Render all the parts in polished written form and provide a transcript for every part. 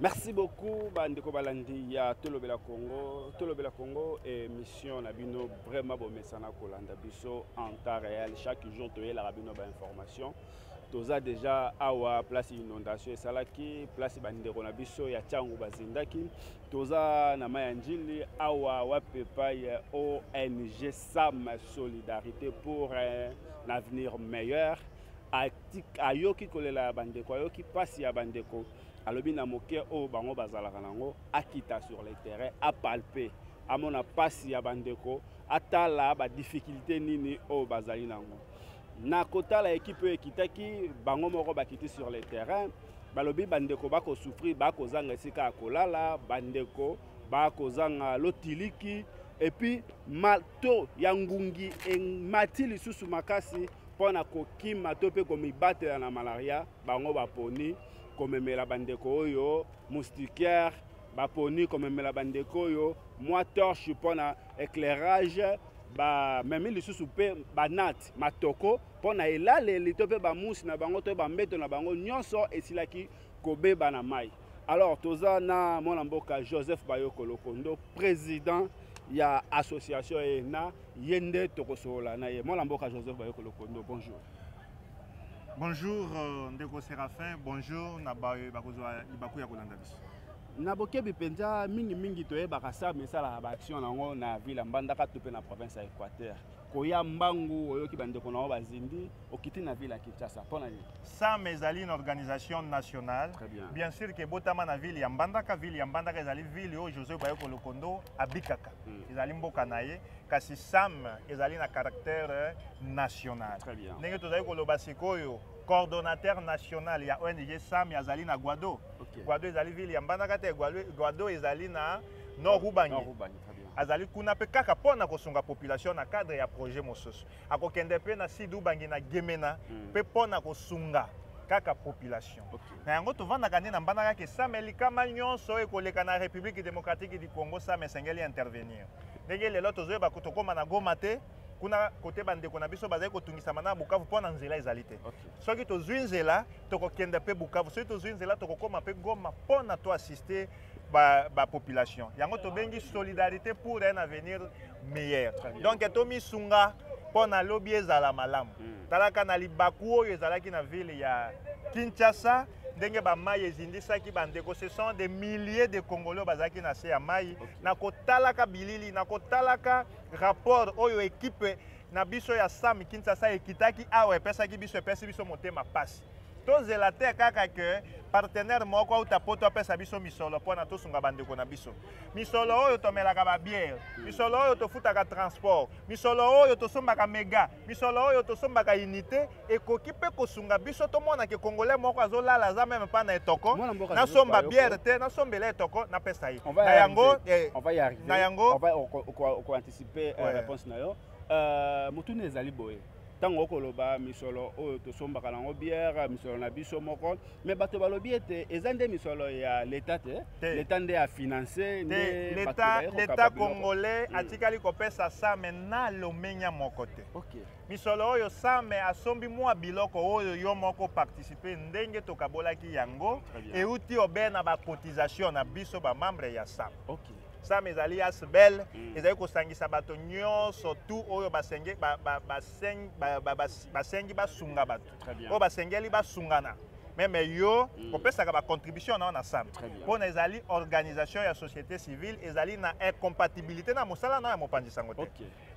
Merci beaucoup, Bandeko Balandi, ya Tolobela Congo. Tolobela Congo est mission Nabino vraiment bon messana Kolanda Biso en temps réel. Chaque jour, tu as la Rabino information. Toza déjà awa place inondation et salaki, place Bandeko Nabiso, ya Tchangu Bazindaki. Toza na Mayanjili, awa wapepa ya ONG SAM Solidarité pour un avenir meilleur. Ayoki kolela Bandeko, ayoki pasi ya Bandeko. Alobi na moke o bango bazalaka nango akita sur le terrain a palper amona pasi ya bandeko atala ba difficulté nini o bazali nango na kota la équipe ekitaki bango moko bakiti sur le terrain balobi bandeko bako souffrir bako zanga sika kolala bandeko bako zanga lotiliki et puis mato ya ngungi matili susu makasi pona kokima to pe komibate na malaria bango baponi komemela bandeko oyo moustiquaire baponi komemela bandeko oyo moi torche pona éclairage ba memi lisusu pe banat matoko pona elaleli to pe bamusi na bango to bambeto na bango nyonso esilaki kobeba na mai. Alors toza na mwana mboka Joseph Bayoko Lokondo président ya association ENA yende tokosola na ye mwana mboka Joseph Bayoko Lokondo. Bonjour. Bonjour Ndeko Séraphin, bonjour Nabaye Bakozwa Ibaku ya Kolanda biso. Nabokebi penza mingi toyebaka sa mesala ba action nango na ville Mbandaka to pe na province ya Équateur. Koya mbangu oyoki bandeko na bazindi okiti na ville ya Kinshasa. Pona ni. Ça ezali une organisation nationale. Très bien. Bien sûr que botama na ville ya Mbandaka ezali ville o Joseph Bayoko Lokondo abikaka. Ezali mboka na ye kasi SAM ezali na caractère national. Très bien. Ndenge tozali koloba sikoyo coordonnateur national ya ONG SAM yazali na Guado. Okay. Guado ezali ville ya Mbandaka te Guado ezali na Nord Ubangi. Azali kuna pe kaka pona kosunga population na cadre ya projet mosusu. Akokende pe na Sud Ubangi na Gemena pe pona kosunga kaka population. Okay. Na yango tovandaka nde na Mbandaka ke SAM elikama nyonso ekoleka na République démocratique du Congo SAM esengeli intervenir. Ndenge lelo tozoyeba kotokoma na Goma te kuna kote bandeko na biso bazali kotungisama na Bukavu pona nzela ezali te. Soki tozwi nzela tokokende pe Bukavu, soki tozwi nzela tokokoma pe Goma pona to assister ba population. Yango tobengi solidarité pour un avenir meilleur. Donc tomi sunga pona lobi ezala malamu. Talaka na libaku oyo ezalaki na ville ya Kinshasa ndenge ba mai ezindisaki bandeko, ce sont des milliers de Congolais bazaki na se ya mai na kotalaka bilili na kotalaka rapport oyo équipe na biso ya SAM Kinshasa ekitaki awa epesaki biso motema pasi. Tozela te kaka ke partenaire moko uta poto apesa biso misolo pona tosunga bandeko na biso. Misolo oyo tomelaka ba bière, misolo oyo tofutaka transport, misolo oyo tosombaka mega, misolo oyo tosombaka unité ekoki pe kosunga biso tomona ke congolais moko azolala za même pas na etoko na somba bière te na sombela etoko na pesa yi. Na yango on va y arriver. Na yango on va anticiper réponse na yo. Mutune ezali boye. Tango koloba misolo oyo tosombaka nango bière misolo na biso moko mais bato balobi ete ezande misolo ya l'état te l'état nde a financé l'état congolais atikali kopesa SAM na lomenya moko te. Misolo oyo SAM asombi mwa biloko oyo yo moko participer ndenge tokabolaki yango euti obena ba cotisation na biso ba membre ya SAM. SAM ezali asbel ezali kosangisa bato nyonso tu oyo basengi basunga bato oyo basengeli basungana meme yo kopesaka ba contribution na SAM pona ezali organisation ya société civile ezali na incompatibilité na mosala na ya mopanzi sango te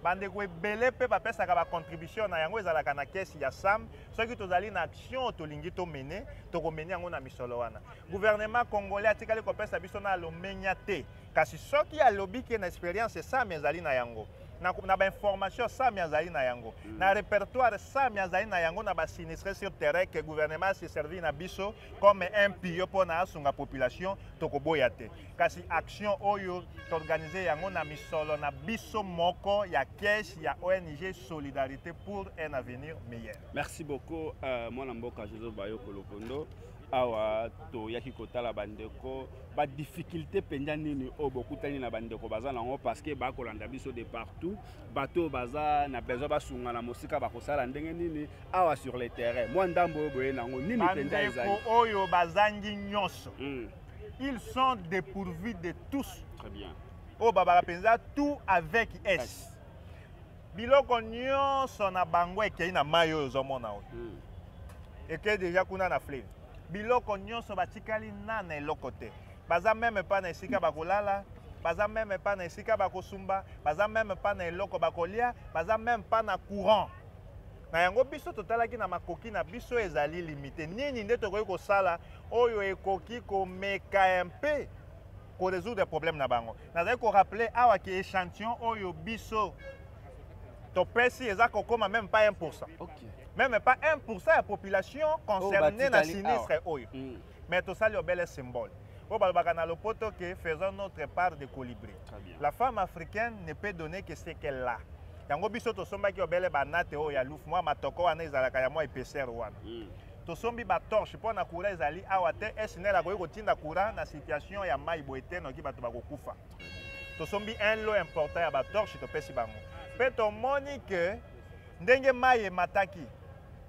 bandeko ebele pe bapesaka ba contribution na yango ezalaka na kesi ya SAM soki tozali na action tolingi tomene tokomeni yango na misolo wana gouvernement congolais atikali kopesa biso na lomenya te kasi soki alobi ke na expérience SAM ezali na yango na ba information SAM ezali na yango na répertoire SAM ezali na yango na ba sinistré sur terrain que gouvernement se servi na biso comme un pio pona asunga population tokoboya te kasi action oyo t'organiser yango na misolo na biso moko ya caisse ya ONG Solidarité pour un avenir meilleur. Merci beaucoup mwana mboka Joseph Bayoko Lokondo. Awa to yaki kotala bandeko ba difficulté penja nini o bokutani na bandeko baza nango parce que ba kolanda biso de partout bato baza na besoin basunga na mosika bakosala ndenge nini awa sur le terrain moi ndambo boye nango nini penja ezali oyo bazangi nyonso ils sont dépourvus de tous. Très bien. Oh baba penza tout avec S. Biloko nyonso na bango ekei na mai oyo ozomona oyo. Ekei déjà kuna na fleuve. Biloko nyonso batikali na eloko te. Baza même pas na esika bakolala, baza même pas na esika bakosumba, baza même pas na eloko bakolia, baza même pas na courant. Na yango biso totalaki na makoki na biso ezali limité. Nini nde tokoki kosala oyo ekoki komeka un peu pour résoudre des problèmes na bango. Nazali ko rappeler awa ki échantillon oyo biso topesi eza kokoma même pas 1%. Okay. Même pas 1% de la population concernée dans le sinistre oyo. Mais tout ça, c'est un symbole. Faisons notre part de colibri. La femme africaine ne peut donner que ce qu'elle a. Yango biso to somba ki obele banate o ya luf moi matoko wana ezalaka ya moi épaisseur wana. To sombi ba torche pour na courant ezali awa te esinela ko kotinda courant na situation ya mai boete no ki bato bakokufa. To sombi un lot important ya ba torche to pesi bango. Pe to moni que ndenge mai mataki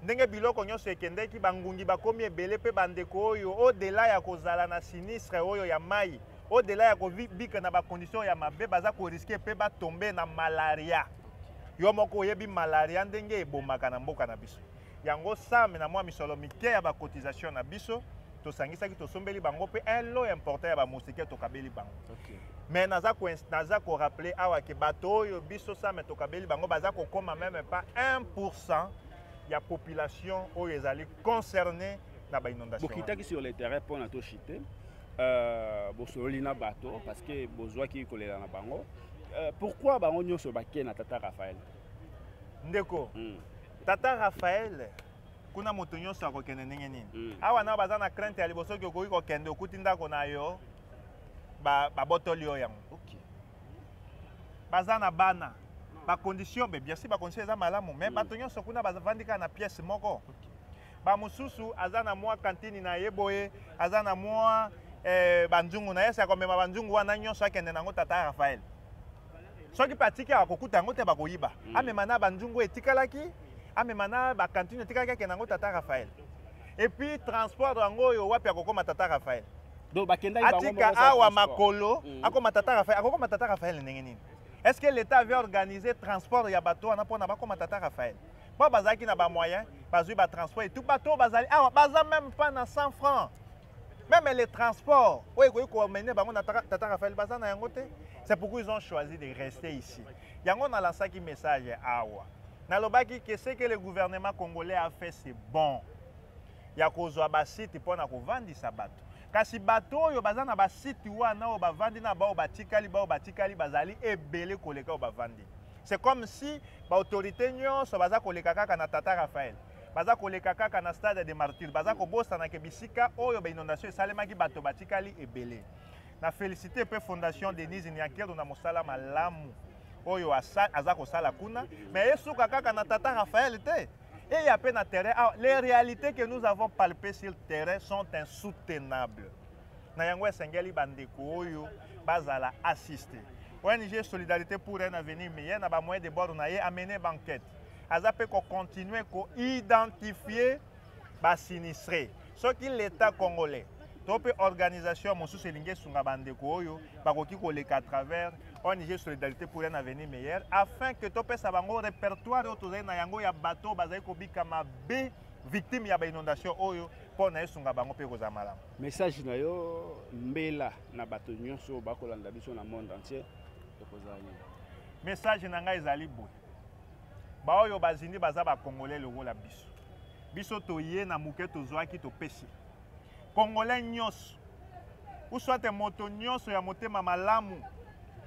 ndenge biloko nyonso ekendeki bangungi bakomi ebele pe bandeko oyo au-delà ya kozala na sinistre oyo ya mai au-delà ya kobika na bacondition ya mabe baza koriske pe batombe na malaria. Yo moko oyebi malaria ndenge ebomaka na mboka na biso. Yango same na mwa misolo mike ya bacotisation na biso tosangisaki tosombeli bango pe un lot important ya bamusike tokabeli bango. Mais naza ko rappeler awa ke bato oyo biso same tokabeli bango baza kokoma même pas 1% ya population oyo ezali concernée na ba inondation. Bokitaki sur le terrain pour na to chité bosololi na bato parce que bozwa ki kolela na bango. Pourquoi bango nyonso bakena na Tata Raphaël? Ndeko. Tata Raphaël kuna moto nyonso akokende ndenge nini. Awa na baza na crainte ya liboso ki okoki kokende okuti ndako na yo ba botoli yo yango. OK. Baza na bana. Ba condition bien sûr ba condition eza malamu mais bato nyonso kuna bazavandika na pièce moko. Ba mususu azana mwa kantini na yeboye azana mwa banjungu na yesa komema banjungu wana nyonso akende nango Tata Raphaël. Soki patiki akokuta yango te bakoyiba. Amema na banjungu etikalaki, amema na ba kantine etikalaki akende nango Tata Raphaël. Et puis transport yango yo wapi akokoma Tata Raphaël. Donc bakenda bango atika awa makolo akoma Tata Raphaël akokoma Tata Raphaël ndenge nini? Est-ce que l'État avait organisé transport ya bateau na pona bakoma Tata Raphaël? Ba bazaki na ba moyen, bazui ba transport et tout bateau bazali awa baza même pas na 100 francs. Même les transports, oui, ko mener bango na Tata Raphaël baza na yango te. C'est pourquoi ils ont choisi de rester ici. Yango na lancaki message awa. Na lobaki que ce que le gouvernement congolais a fait c'est bon. Ya kozwa ba site pona ko vandisa bato. Kasi bato oyo baza na ba site wana o bavandi na bao batikali bazali ebele koleka o bavandi. C'est comme si ba autorité nyonso baza koleka kaka na Tata Raphaël. Baza koleka kaka na stade de martyrs. Baza ko bossa na ke bisika oyo ba inondation esalemaki bato batikali ebele. Na félicité pe fondation Denise Nyakero na mosala malamu oyo aza kosala kuna mais esuka kaka na Tata Raphaël te. Et il y a peine à terrain. Alors, les réalités que nous avons palpées sur le terrain sont insoutenables. Nayangwe Sengeli Bandeko Oyo, Bazala assisté. ONG Solidarité pour un avenir meilleur, n'a pas moyen de bord, on a amené banquette. Azapé qu'on continue à identifier les sinistrés. Ce qui l'État congolais, toute organisation, mon sous-sélingue Sunga Bandeko Oyo, bakoki koleka à travers ONG Solidarité pour un avenir meilleur, afin que tu puisses avoir un répertoire autour de Nayango ya bateau, bazai ko bikama B victime ya ba inondation oyo pour na esunga bango pe kozamala. Message na yo mbela na bato nyonso bakolanda biso na monde entier ekozali. Message na ngai ezali boye. Ba oyo bazindi baza ba congolais lokola biso. Biso toye na muke tozwaki topesi. Congolais nyonso ou soit moto nyonso ya motema malamu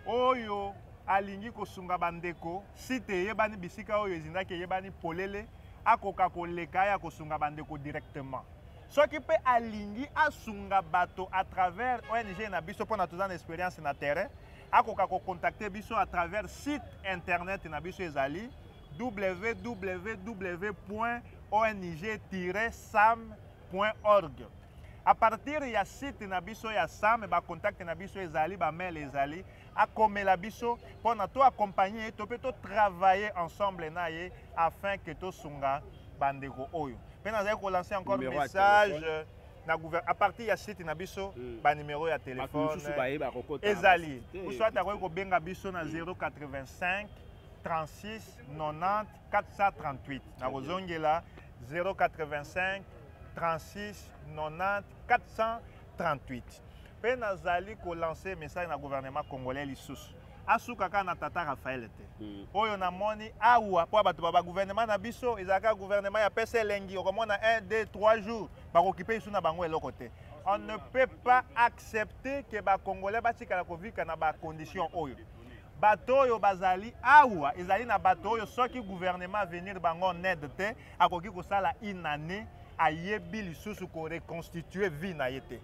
oyo alingi kosunga bandeko site yebani bisika oyo ezindaki yebani polele akoka koleka ya kosunga bandeko directement. Soki pe alingi asunga bato à travers ONG na biso pona tozana expérience na terrain akoka ko contacter biso à travers site internet na biso ezali www.ong-sam.org. À partir de ya site na biso ya SAM ba contact na biso ezali ba mail ezali akomela biso pour na to accompagner to peut travailler ensemble na ye afin que to sunga bandeko oyo. Pe na ko lancer encore message à partir ya site na biso ba numéro ya téléphone ezali uswata ko benga biso na 085 36 90 438 na kozongela 085 36 90 438 pe nazali ko lancer message na gouvernement congolais lisusu asuka ka na tata Raphaël te oyo na moni awa po bato ba gouvernement na biso ezaka gouvernement ya pesa lengi okomona 1 2 3 jours ba occuper isu na bango eloko te. On ne peut pas accepter que ba congolais batikala ko vivre na ba condition oyo bato oyo bazali awa ezali na bato oyo soki gouvernement venir bango en aide te akoki kosala une année ayebi lisusu ko reconstituer vie na yete.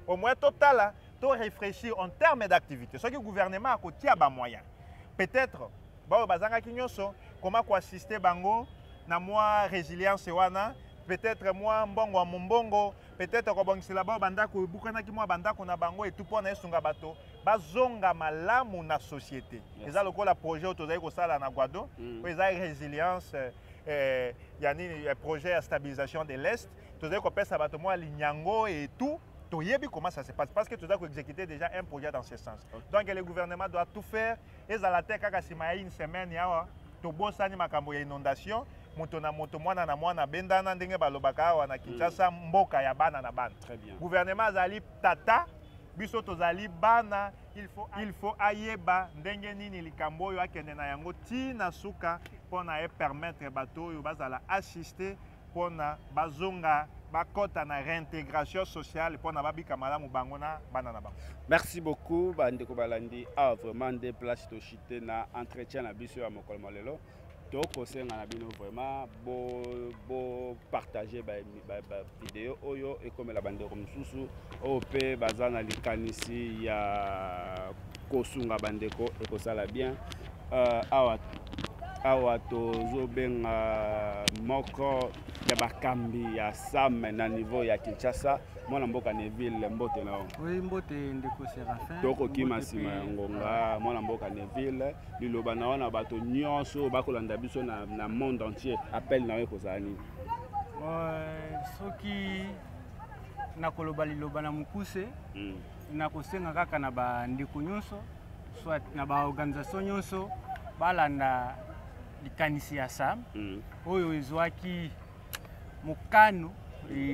Au moins total to réfléchir en termes d'activité. Ce que le gouvernement a côté à moyen. Peut-être bazanga kinyonso comment ko assister bango na moi résilience wana peut-être moi mbongo mbongo peut-être ko bongisela ba banda ko bukana ki moi banda ko na bango et tout pour na esunga bato bazonga malamu na société. Eza lokola projet autozali ko sala na Guado, eza résilience yani projet à stabilisation de l'Est, tozali ko pesa bato moi linyango et tout. Comment ça se passe parce que tu dois exécuter déjà un projet dans ce sens. Donc le gouvernement doit tout faire et à la tête quand une semaine ya to bosani makambo ya inondation moto na mwana bendana ndenge balobaka wana Kinshasa mboka ya bana na bana. Très bien. Gouvernement zali tata biso tozali bana il faut ayeba ndenge nini likambo yo akende na yango tina suka pona e permettre bato yo bazala assister pona bazonga bakota na réintégration sociale pour na babika malamu bangona banana bango. Merci beaucoup bandeko balandi a vraiment des places to chiter na entretien na biso ya mokolo malelo to kosenga na bino vraiment bo partager ba vidéo oyo et comme la bandeko mususu op bazana likanisi ya kosunga bandeko et kosala bien awa tozobenga moko ya bakambi ya SAM na niveau ya Kinshasa mwana mboka Neville mbote na oui mbote ndeko Séraphin toko kimasima ya ngonga mwana mboka Neville liloba na wana bato nyonso bakolanda biso na monde entier appel na we kozala nini soki nakoloba liloba na mukuse nakosenga kaka na bandeko nyonso soit na ba organisation nyonso balanda likanisi ya SAM oyo ezwaki mukano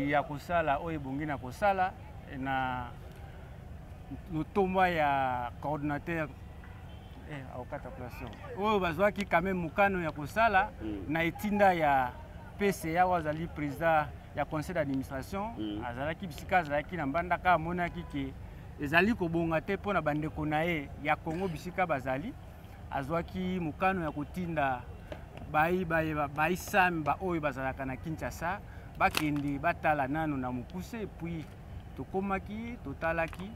ya kosala oyo bongi na kosala na notomba ya coordinateur aokata place oyo bazwaki quand même mukano ya kosala na etinda ya PCA wazali président ya conseil d'administration azalaki bisika azalaki na mbandaka amonaki ke ezali kobonga te mpona bandeko na ye ya Congo bisika bazali azwaki mukano ya kotinda bai SAM ba oyo bazalaka na Kinshasa bakende batala nano na mukuse puis tokomaki totalaki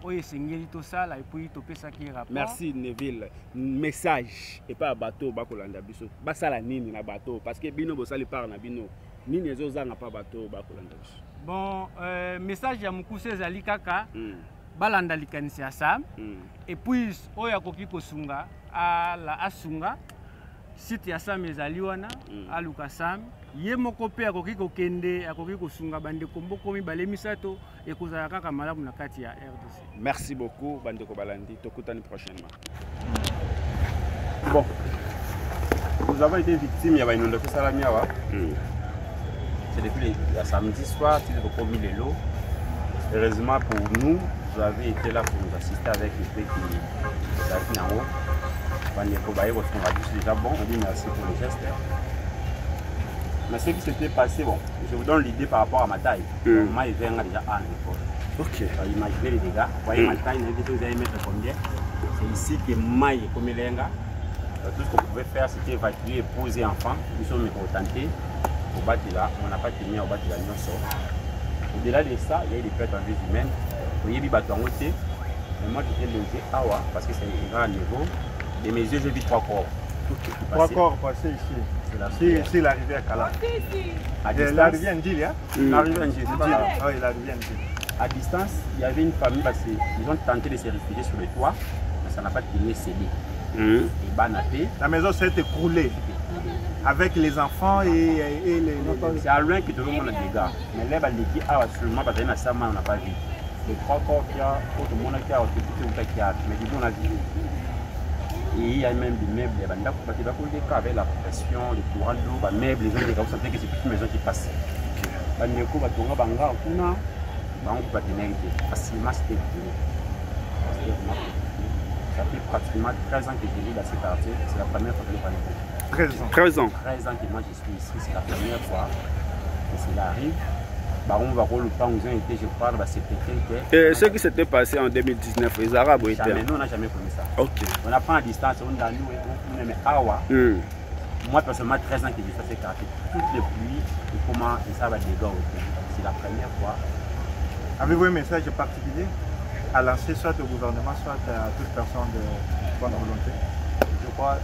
oyo esengeli tosala et puis topesaki rapport. Merci Neville. Message et pas bateau bakolanda biso basala nini na bateau parce que bino bosali par na bino nini ezozanga pa bateau bakolanda biso. Bon message ya mukuse ezali kaka balanda likanisi ya SAM et puis oyo akoki kosunga ala asunga site ya SAM ezali wana aluka SAM ye moko pe akoki kokende akoki kosunga bandeko mboko mibale misato ekozala kaka malamu na kati ya RDC. Merci beaucoup bandeko balandi tokutani prochainement. Bon, nous avons été victimes ya inondation salamiawa. C'est depuis le samedi soir qu'il a commis les lots. Heureusement pour nous, vous avez été là pour nous assister avec les qui est en haut. On déjà bon, on dit merci pour le geste. Mais ce qui s'était passé, bon, je vous donne l'idée par rapport à ma taille. Moi, il vient déjà à l'époque. Ok. Imaginez les dégâts. Vous voyez ma taille, vous allez mettre combien? C'est ici que maille comme il est. Tout ce qu'on pouvait faire, c'était évacuer, poser enfants. Nous sommes contentés. Au bas de là, on n'a pas tenu au bas de la Nyonso. Au-delà de ça, il y a eu des pertes en vie humaine. Vous voyez, il y a des côté. Mais moi, j'étais logé à Awa parce que c'est un grand niveau. De mes yeux, j'ai vu 3 corps. Okay. 3 corps passés ici. C'est la rivière Kala. La rivière Ndili, hein? La rivière Ndili, c'est pas là. Oui, la rivière Ndili. À distance, il y avait une famille parce qu'ils ont tenté de se réfugier sur le toit, mais ça n'a pas tenu cédé. Et banapé. La maison s'est écroulée. avec les enfants et les... C'est à loin que tout le monde a des gars. Mais là, les gars, seulement parce que ça, on n'a pas vu. Les 3 corps qu'il y a, tout le monde qui a mais du coup, on a vu. Et il y a même des meubles, il y a des cas avec la pression, les courants d'eau, les meubles, les gens qui savent que c'est plus une maison qui passe. Les gens qui ont banga, facilement c'était ça fait pratiquement 13 ans que je vis dans ce quartier. C'est la première fois que je parle. 13 ans. 13 ans que moi je suis ici, c'est la première fois que cela arrive. On va voir le temps où ils ont été, je parle, c'était quelqu'un. Et ce qui s'était passé en 2019, les Arabes étaient. Jamais, nous on n'a jamais connu ça. Ok. On apprend à distance, on a nous, on aime Awa. Moi personnellement, 13 ans que je suis dans ce quartier. Toutes les pluies, et comment ça va des gars. C'est la première fois. Avez-vous un message particulier à lancer soit au gouvernement, soit à toute personne de bonne volonté? Je crois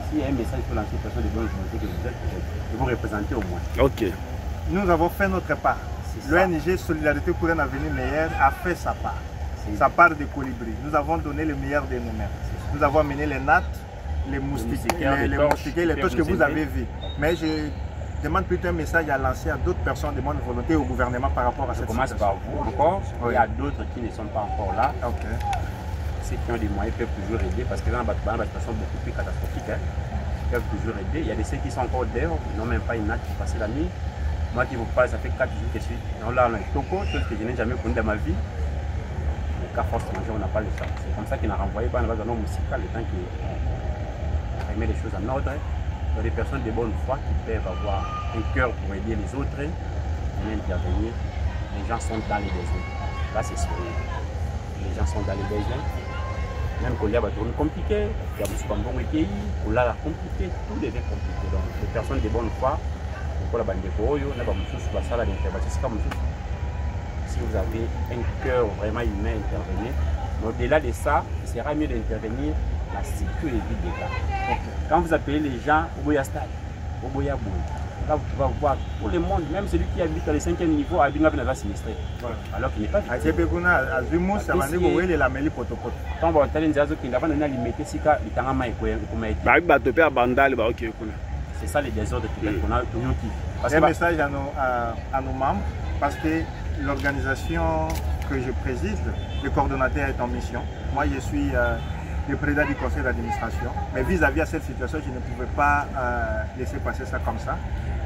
s'il y a un message pour lancer aux personnes de bonne volonté que vous êtes, de vous représenter au moins. Ok. Nous avons fait notre part. L'ONG Solidarité pour un avenir meilleur a fait sa part. Sa part de colibri. Nous avons donné le meilleur de nous-mêmes. Nous avons amené les nattes, les moustiquaires, les torches que vous avez vus. Mais je demande plutôt un message à lancer à d'autres personnes de bonne volonté au gouvernement par rapport à cette situation. Je commence par vous encore. Il y a d'autres qui ne sont pas encore là. Okay. Ceux qui ont des moyens peuvent toujours aider parce que dans la situation beaucoup plus catastrophique, ils peuvent toujours aider. Il y a des ceux qui sont encore dehors, ils n'ont même pas une natte pour passer la nuit. Moi qui vous parle, ça fait 4 jours que je suis là, on a un toco, chose que je n'ai jamais connue dans ma vie. Mais qu'à force de manger, on n'a pas le temps. C'est comme ça qu'il a renvoyé par un homme musical, le temps qu'il remet les choses en ordre. Il y a des personnes de bonne foi qui peuvent avoir un cœur pour aider les autres et intervenir. Les gens sont dans les besoins. Là, c'est sérieux. Les gens sont dans les besoins. Même quand il y a des tournées compliquées, il y a des bon pays, où là, compliqué, tout devient compliqué. Donc, les personnes de bonne foi, si vous avez un cœur vraiment humain, intervenir. Mais au-delà de ça, il sera mieux d'intervenir la sécurité des gars. Quand vous appelez les gens au Boyastad, au Boyabou, là vous pouvez voir tout le monde, même celui qui habite dans le 5e niveau, a bien la sinistré. Alors qu'il n'est pas victime. Quand vous avez des qui n'ont pas limité, c'est c'est ça les désordres qu'on a toujours qui. Un message à nos membres, parce que l'organisation que je préside, le coordonnateur est en mission. Moi, je suis le président du conseil d'administration. Mais vis-à-vis de cette situation, je ne pouvais pas laisser passer ça comme ça.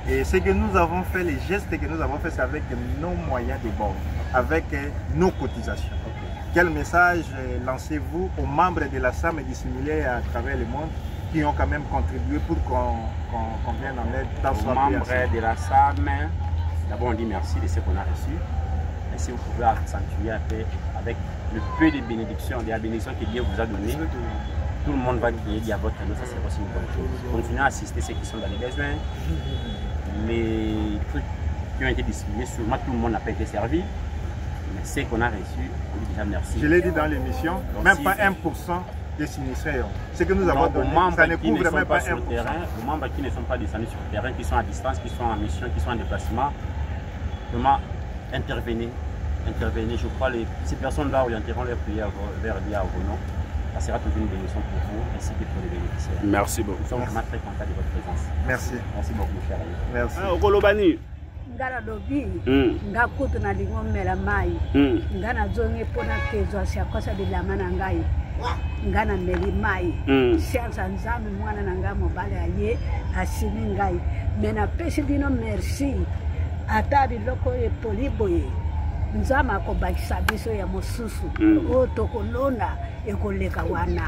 Et ce que nous avons fait, les gestes que nous avons fait, c'est avec nos moyens de bord, avec nos cotisations. Quel message lancez-vous aux membres de la SAM dissimulés à travers le monde qui ont quand même contribué pour qu'on vienne en aide dans ce membres de la SAM, d'abord on dit merci de ce qu'on a reçu. Et si vous pouvez accentuer un peu avec le peu de bénédictions, des bénédictions que Dieu vous a données, tout le monde va dire à votre nom, ça c'est aussi une bonne chose. Continuez à assister ceux qui sont dans les besoins. Les trucs qui ont été distribués, sûrement tout le monde n'a pas été servi. Mais ce qu'on a reçu, on dit déjà merci. Je l'ai dit dans l'émission, même pas 1% des sinistrés. Ce que nous avons donné, ça ne couvre même pas 1%. Les membres qui ne sont pas descendus sur le terrain, qui sont à distance, qui sont en mission, qui sont en déplacement, vraiment intervenir. Je crois que ces personnes-là orienteront leur prière vers Dia au nom. Ça sera toujours une bénédiction pour vous ainsi que pour les bénéficiaires. Merci beaucoup. Nous sommes vraiment très contents de votre présence. Merci. Merci beaucoup, mon cher ami. Merci. Okolobani. Ngara dobi ngakutu na lingomela mai ngana zonge pona kezo sia kosa de la mana ngai ngana meli mai sianza nzambe mwana na ngamo bale aye asimi ngai mena pesi dino merci atabi loko e poliboye nzama ko bakisa biso ya mosusu o tokolona ekoleka wana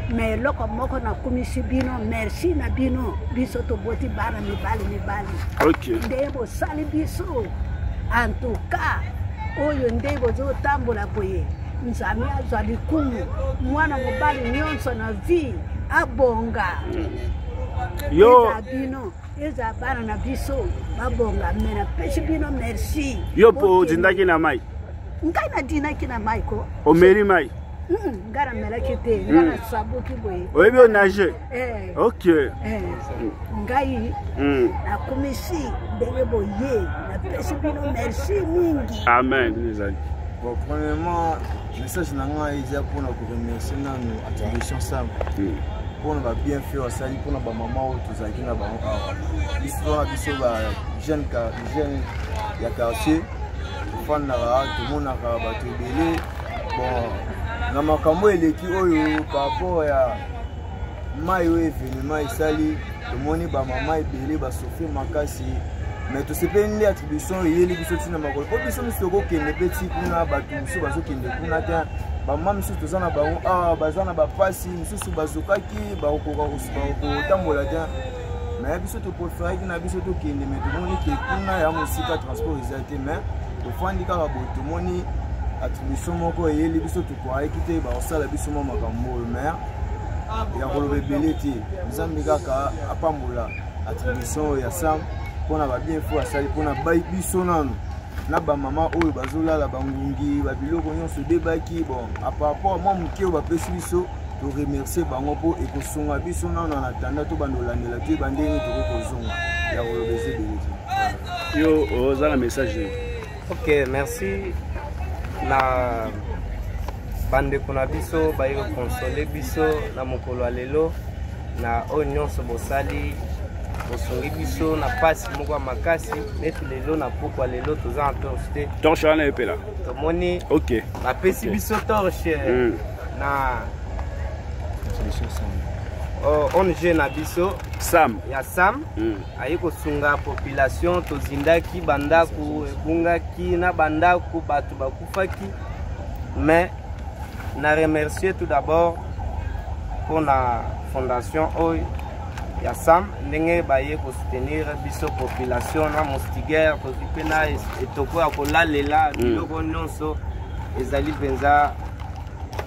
me loko moko na kumisi bino merci na bino biso to boti bana mibali OK ndebo sali biso en tout cas oyo ndebo zo tambola boye nzami azwa likumu mwana mobali nyonso na vie abonga yo bino eza bana na biso babonga mena pesi bino merci yo po dindaki na mai ngai na dinaki na mai ko o meri mai ngara mela kite ngara sabuki boye oyebi o nage OK ngai na komisi ndenge boye na pesi bino merci mingi amen nizali. Bon, premièrement, message nanga eza pour na remercier nanu attribution SAM pour na bien faire osali pour na ba maman ou tozaki na ba histoire biso ba jeune ya quartier fana tout monde na ba tebele bon na makambo eleki oyo par rapport ya mai oyo événement esali tomoni ba mama ebele ba souffrir makasi mais to sepeli attribution yeli biso tina makolo po biso misoko kende petit kuna bato biso bazokende kuna te ba mama miso tozana bango bazana ba pasi miso bazokaki ba kotambola te mais biso to préférer na biso to kende mais tomoni ke kuna ya musika transport exalté mais to fandi kaka bo tomoni attribution moko yeli biso to kwa ekite ba osala biso makambo mais ya kolobe belé te nzambe kaka apambola attribution ya sam pona ba bien fo asali pona bai biso nanu na ba mama oyo bazolala bangungi ba biloko nyonso debaki bon a par rapport moi mukio ba pesi biso to remercier bango po ekosonga biso nanu na tanda to bandolandela te bandeni to kozonga ya kolobe belé te yo ozala message. OK, merci na bande kuna biso ba yo consoler biso na mokolo alelo na nyonso bosali bosongi biso na pasi moko makasi netu lelo na pokwa lelo toza en torche wana epela tomoni OK bapesi biso torche na ONG na biso Sam ya Sam ayi kosunga population tozindaki bandaku ebungaki na bandaku bato bakufaki mais na remercier tout d'abord pour la fondation Oy ya Sam ndenge baye ko soutenir biso population na mostiger ko pena etoko ya kolalela biloko nyonso ezali penza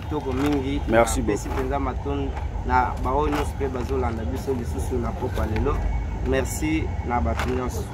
kitoko mingi. Merci beaucoup penza maton na bao nyonso pe bazolanda biso lisusu na pokwa lelo. Merci na bato nyonso.